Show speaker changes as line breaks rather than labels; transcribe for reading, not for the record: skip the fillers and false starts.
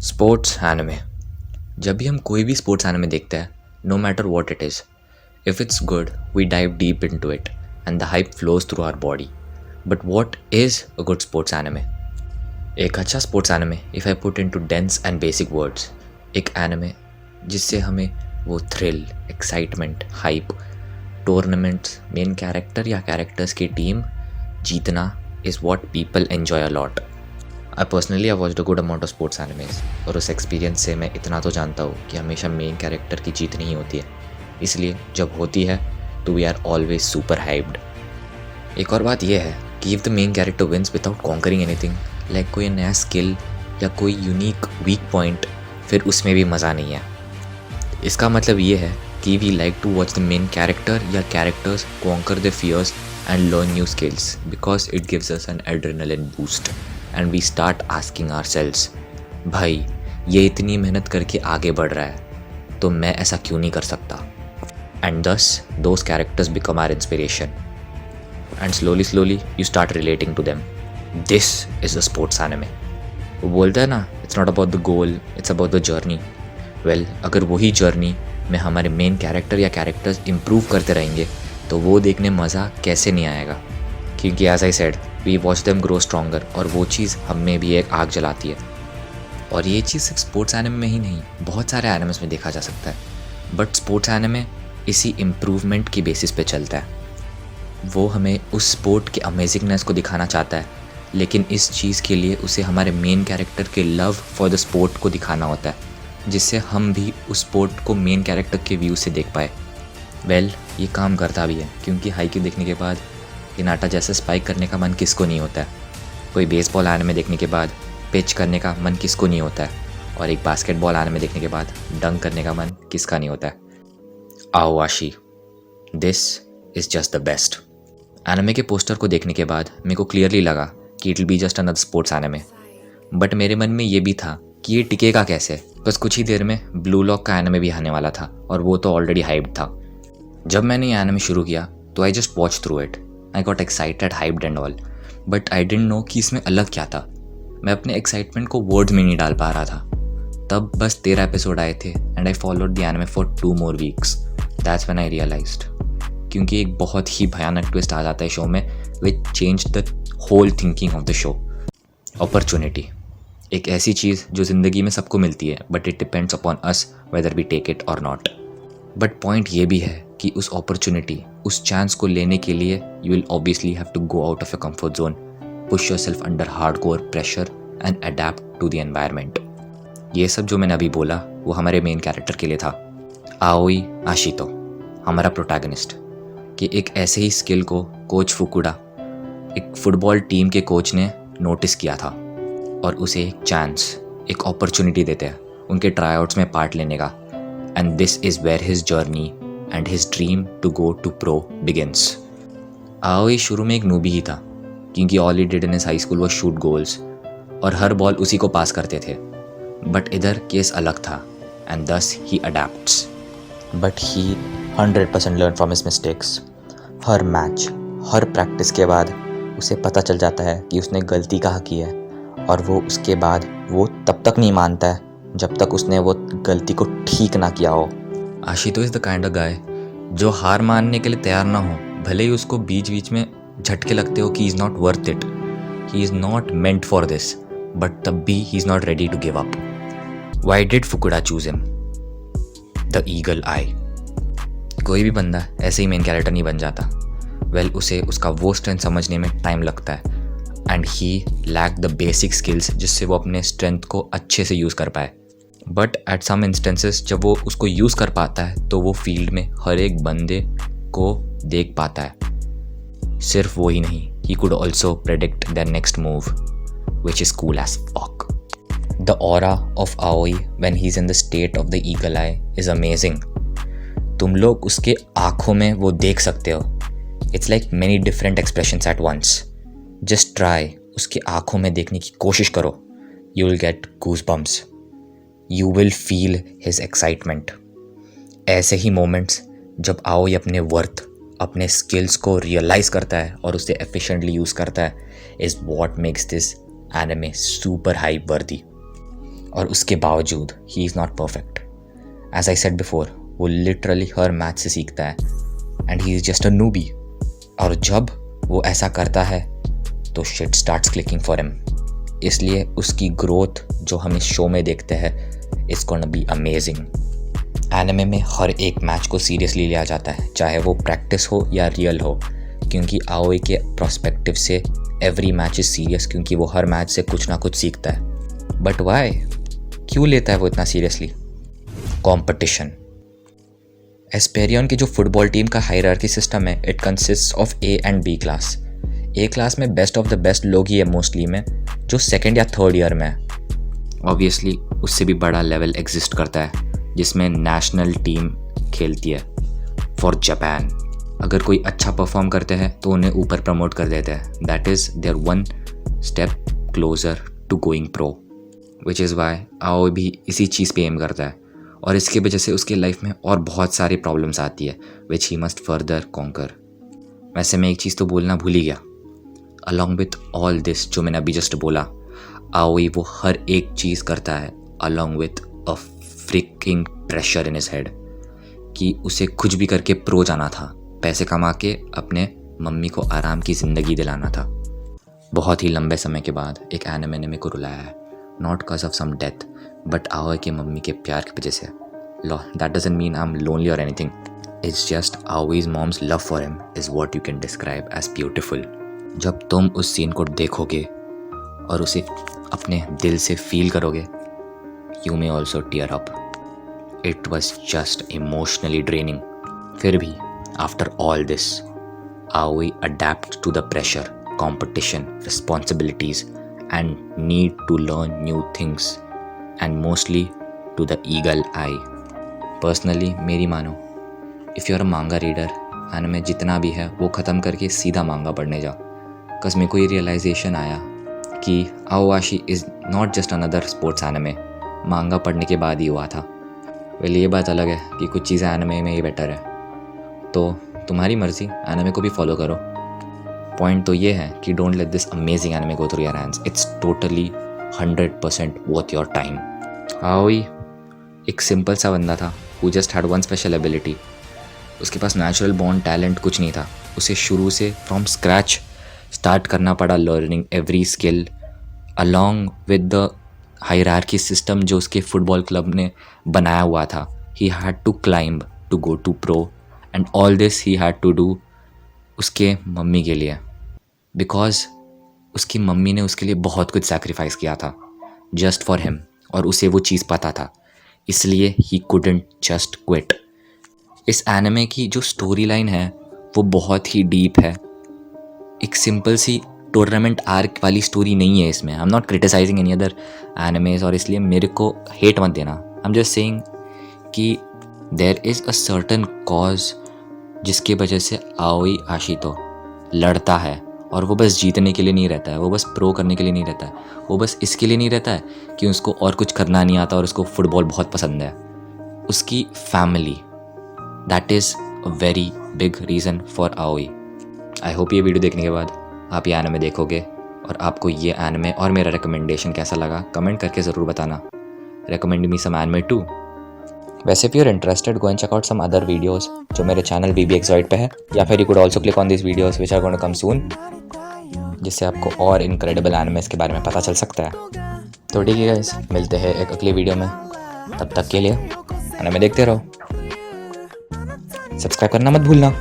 Sports anime. जब भी हम कोई भी स्पोर्ट्स एनिमे देखते हैं, no matter what it is, if it's good we dive deep into it and the hype flows through our body. But what is a good sports anime? एक अच्छा sports anime, if I put into dense and basic words, एक anime जिससे हमें वो thrill, excitement, hype, tournaments, main character या characters की team जीतना is what people enjoy a lot. I personally I watched a good amount of sports animes और उस experience से मैं इतना तो जानता हूँ कि हमेशा मेन कैरेक्टर की जीत नहीं होती है, इसलिए जब होती है तो we are always super hyped. एक और बात यह है कि if the main character wins without conquering anything, like कोई नया स्किल या कोई यूनिक वीक पॉइंट, फिर उसमें भी मज़ा नहीं है। इसका मतलब ये है कि we like to watch the main character या characters conquer the fears and learn new skills because it gives us an adrenaline boost and we start asking ourselves, भाई ये इतनी मेहनत करके आगे बढ़ रहा है तो मैं ऐसा क्यों नहीं कर सकता? And thus those characters become our inspiration and slowly you start relating to them. This is a sports anime. वो बोलता है ना, it's not about the goal, it's about the journey. Well, अगर वही जर्नी में हमारे मेन कैरेक्टर या characters improve करते रहेंगे तो वो देखने मज़ा कैसे नहीं आएगा? क्योंकि as I said, we watch them grow stronger और वो चीज़ हम में भी एक आग जलाती है। और ये चीज़ सिर्फ स्पोर्ट्स एनिमे में ही नहीं, बहुत सारे एनिमेस में देखा जा सकता है। बट स्पोर्ट्स एनिमे इसी इम्प्रूवमेंट की बेसिस पे चलता है। वो हमें उस स्पोर्ट के अमेजिंगनेस को दिखाना चाहता है, लेकिन इस चीज़ के लिए उसे हमारे मेन कैरेक्टर के लव फॉर द स्पोर्ट को दिखाना होता है, जिससे हम भी उस स्पोर्ट को मेन कैरेक्टर के व्यू से देख पाए। वेल, ये काम करता भी है, क्योंकि हाइक्यू देखने के बाद हिनाटा जैसा स्पाइक करने का मन किसको नहीं होता है? कोई बेसबॉल एनिमे देखने के बाद पिच करने का मन किसको नहीं होता है? और एक बास्केटबॉल एनिमे देखने के बाद डंक करने का मन किसका नहीं होता है? Aoashi, this is just the best. Anime के पोस्टर को देखने के बाद मेरे को क्लियरली लगा कि it will be just another sports anime, but मेरे मन में ये भी था कि ये टिकेगा कैसे। बस कुछ ही देर में ब्लू लॉक का एनिमे भी आने वाला था और वो तो ऑलरेडी हाइप्ड था। जब मैंने ये एनिमे शुरू किया तो I just watch through it, I got excited, hyped and all, but I didn't know कि इसमें अलग क्या था। मैं अपने एक्साइटमेंट को वर्ड्स में नहीं डाल पा रहा था। तब बस 13 एपिसोड आए थे and I followed the anime for 2 more weeks. That's when I realized, क्योंकि एक बहुत ही भयानक ट्विस्ट आ जाता है शो में which change the whole thinking of the show. Opportunity, एक ऐसी चीज़ जो ज़िंदगी में सबको मिलती है, but it depends upon us whether we take it और नॉट। बट पॉइंट ये भी है कि उस अपॉर्चुनिटी, उस चांस को लेने के लिए you will obviously have to go out of your comfort zone, push yourself under hardcore pressure and adapt to the environment. ये सब जो मैंने अभी बोला वो हमारे मेन कैरेक्टर के लिए था, आओई आशितो, हमारा प्रोटैगनिस्ट, कि एक ऐसे ही स्किल को कोच फुकुडा, एक फुटबॉल टीम के कोच ने नोटिस किया था और उसे एक चांस, एक अपॉर्चुनिटी देते हैं उनके ट्राईआउट्स में पार्ट लेने का। And this is where his journey and his dream to go to pro begins. Aoi शुरू में एक नूबी ही था, क्योंकि all he did in his high school was shoot goals और हर बॉल उसी को पास करते थे। बट इधर केस अलग था and thus he adapts, but he 100% learn from his mistakes. हर मैच, हर प्रैक्टिस के बाद उसे पता चल जाता है कि उसने गलती कहाँ की है, और वो उसके बाद वो तब तक नहीं मानता है जब तक उसने वो गलती को ठीक ना किया हो। Ashito is the kind of guy जो हार मानने के लिए तैयार ना हो, भले ही उसको बीच बीच में झटके लगते हो कि he is not worth it, he is not meant for this, but तब भी he is not ready to give up. Why did Fukuda choose him? The eagle eye. कोई भी बंदा ऐसे ही मेन कैरेक्टर नहीं बन जाता। वेल, उसे उसका वो स्ट्रेंथ समझने में टाइम लगता है and he lack the basic skills जिससे वो अपने स्ट्रेंथ को अच्छे से यूज़ कर पाए। बट एट सम इंस्टेंसेस जब वो उसको यूज़ कर पाता है तो वो फील्ड में हर एक बंदे को देख पाता है। सिर्फ वो ही नहीं, he could also predict their next move, which is cool as fuck. The aura of Aoi when he is in the state of the eagle eye is amazing. तुम लोग उसके आँखों में वो देख सकते हो। It's like many different expressions at once. Just try, उसके आँखों में देखने की कोशिश करो, you will get goosebumps, you will feel his excitement. ऐसे ही मोमेंट्स जब आओई अपने वर्थ, अपने स्किल्स को रियलाइज़ करता है और उसे एफिशिएंटली यूज़ करता है, is what makes this anime super hype worthy. और उसके बावजूद he is not perfect. As I said before, वो लिटरली हर मैच से सीखता है and he is just a noobie. और जब वो ऐसा करता है तो shit starts clicking for him. इसलिए उसकी ग्रोथ जो हम इस शो में देखते हैं it's gonna be amazing. Anime में हर एक मैच को सीरियसली लिया जाता है, चाहे वो प्रैक्टिस हो या रियल हो, क्योंकि आओई के प्रोस्पेक्टिव से एवरी मैच इज़ सीरियस, क्योंकि वो हर मैच से कुछ ना कुछ सीखता है। बट वाई, क्यों लेता है वो इतना सीरियसली? कंपटीशन। एस्पेरियन की जो फुटबॉल टीम का हायरार्की सिस्टम है, it consist of A and B class. A class में बेस्ट ऑफ द बेस्ट लोग ही है मोस्टली में, जो सेकेंड या थर्ड ईयर में है। ऑब्वियसली उससे भी बड़ा लेवल एग्जिस्ट करता है जिसमें नेशनल टीम खेलती है फॉर जापान। अगर कोई अच्छा परफॉर्म करते हैं तो उन्हें ऊपर प्रमोट कर देते हैं। That is there one step closer to going pro, which is why आओ भी इसी चीज़ पे एम करता है। और इसकी वजह से उसके लाइफ में और बहुत सारी प्रॉब्लम्स आती है विच ही मस्ट फर्दर कॉन्कर। वैसे मैं एक चीज़ तो बोलना भूल ही गया, अलॉन्ग विथ ऑल दिस जो मैंने अभी जस्ट बोला, आओई वो हर एक चीज़ करता है along with a fricking pressure in his head कि उसे कुछ भी करके प्रो जाना था, पैसे कमा के अपने मम्मी को आराम की ज़िंदगी दिलाना था। बहुत ही लंबे समय के बाद एक एनिमे ने मेरे को रुलाया है, not cause of some death but Aoi के मम्मी के प्यार की वजह से। That doesn't mean I am lonely और anything, it's just Aoi's mom's love for him is what you can describe as beautiful. जब तुम उस सीन को देखोगे और उसे अपने दिल से फील करोगे, you may also tear up. It was just emotionally draining. फिर भी after all this, Aoi adapt to the pressure, competition, responsibilities and need to learn new things and mostly to the eagle eye. Personally मेरी मानो, if you are a मांगा reader, anime जितना भी है वो ख़त्म करके सीधा मांगा पढ़ने जाओ। कस मेरे को ये रियलाइजेशन आया कि Aoashi is not just another sports anime. Manga पढ़ने के बाद ही हुआ था। वेल ये बात अलग है कि कुछ चीज़ें एनिमे में ही बेटर है, तो तुम्हारी मर्ज़ी, एनिमे को भी फॉलो करो। पॉइंट तो ये है कि don't let this amazing anime go through your hands, it's totally 100% worth your time. Aoi एक सिंपल सा बंदा था who just had one special ability. उसके पास नेचुरल बॉर्न टैलेंट कुछ नहीं था, उसे शुरू से फ्रॉम स्क्रैच स्टार्ट करना पड़ा learning every skill along with the hierarchy system जो उसके फुटबॉल क्लब ने बनाया हुआ था। He had to climb to go to pro and all this he had to do उसके मम्मी के लिए, बिकॉज उसकी मम्मी ने उसके लिए बहुत कुछ सैक्रिफाइस किया था जस्ट फॉर हिम, और उसे वो चीज़ पता था, इसलिए ही कुडंट जस्ट क्विट। इस एनिमे की जो स्टोरी लाइन है वो बहुत ही डीप है। एक सिंपल सी टूर्नामेंट आर्क वाली स्टोरी नहीं है इसमें। I am not criticizing any other animes, और इसलिए मेरे को हेट मत देना। आई एम जस्ट सेइंग कि there is a certain cause जिसकी वजह से आओई आशितो लड़ता है, और वो बस जीतने के लिए नहीं रहता है, वो बस प्रो करने के लिए नहीं रहता है, वो बस इसके लिए नहीं रहता है कि उसको और कुछ करना नहीं आता और उसको फुटबॉल बहुत पसंद है। उसकी family, that is a very big reason for Aoi. I hope ये वीडियो देखने के बाद आप ये एनिमे देखोगे और आपको ये एनिमे और मेरा रिकमेंडेशन कैसा लगा कमेंट करके ज़रूर बताना। Recommend me some anime too. वैसे if you're interested, go and check out some other videos जो मेरे चैनल BBXoid पे है, या फिर you could also click on these videos which are going to come soon, जिससे आपको और इनक्रेडिबल एनिमेस के बारे में पता चल सकता है। तो ठीक है गाइस, मिलते हैं एक अगली वीडियो में, तब तक के लिए एनिमे देखते रहो, सब्सक्राइब करना मत भूलना।